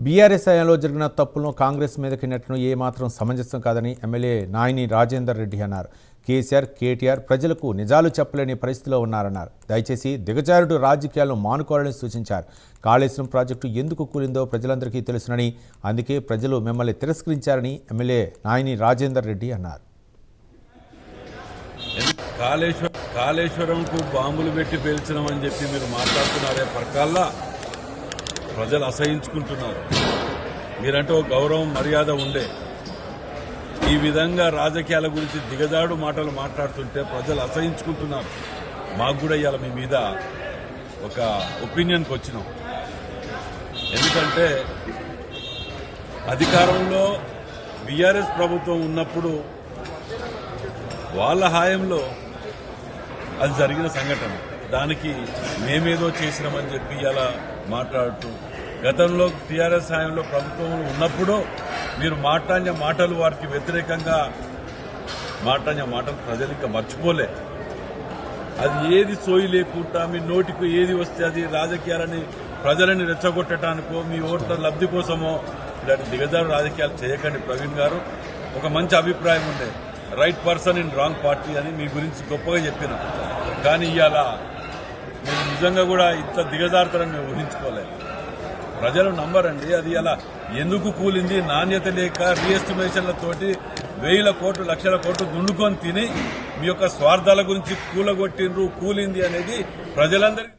BRS హయాంలో జరిగిన తప్పులను కాంగ్రెస్ మీదకి నెట్టడం ఏమాత్రం సమంజసం కాదని ఎమ్మెల్యే నాయిని రాజేందర్ రెడ్డి అన్నారు. కేసీఆర్, కేటీఆర్ ప్రజలకు నిజాలు చెప్పలేని పరిస్థితిలో ఉన్నారన్నారు. దయచేసి దిగజారుడు రాజకీయాలను మానుకోవాలని సూచించారు. కాళేశ్వరం ప్రాజెక్టు ఎందుకు కూలిందో ప్రజలందరికీ తెలుసునని, అందుకే ప్రజలు మిమ్మల్ని తిరస్కరించారని ఎమ్మెల్యే నాయిని రాజేందర్ రెడ్డి అన్నారు. కాళేశ్వరంకు బాంబులు పెట్టి పేల్చినామని చెప్పి మీరు మాట్లాడుతున్నారే పరకాల్లా ప్రజలు అసహించుకుంటున్నారు. మీరంటే ఒక గౌరవం, మర్యాద ఉండే ఈ విధంగా రాజకీయాల గురించి దిగజాడు మాటలు మాట్లాడుతుంటే ప్రజలు అసహించుకుంటున్నారు. మాకు కూడా ఇవాళ మీ మీద ఒక ఒపీనియన్కి వచ్చినాం. ఎందుకంటే అధికారంలో బీఆర్ఎస్ ప్రభుత్వం ఉన్నప్పుడు వాళ్ళ హాయంలో అది జరిగిన సంఘటన, దానికి మేమేదో చేసినామని చెప్పి ఇలా మాట్లాడుతూ, గతంలో టీఆర్ఎస్ హాయంలో ప్రభుత్వం ఉన్నప్పుడు మీరు మాట్లాడిన మాటలు, వారికి వ్యతిరేకంగా మాట్లాడిన మాటలు ప్రజలు ఇంకా మర్చిపోలే. అది ఏది సోయి లేకుండా మీ నోటికి ఏది వస్తే అది రాజకీయాలని, ప్రజలని రెచ్చగొట్టడానికో, మీ ఓట్ల లబ్ధి కోసమో ఇలాంటి దిగజారు రాజకీయాలు చేయకండి. ప్రవీణ్ గారు ఒక మంచి అభిప్రాయం ఉండే, right person in wrong party అని మీ గురించి గొప్పగా చెప్పిన, కానీ ఇవాళ మీరు నిజంగా కూడా ఇంత దిగజారుతారని మేము ఊహించుకోలేదు. ప్రజలు నమ్మరండి. అది ఇలా ఎందుకు కూలింది, నాణ్యత లేక రీఎస్టిమేషన్లతోటి 1000 కోట్లు, లక్షల కోట్లు దుండుకొని తిని మీ యొక్క స్వార్థాల గురించి కూలగొట్టిండ్రు, కూలింది అనేది ప్రజలందరికీ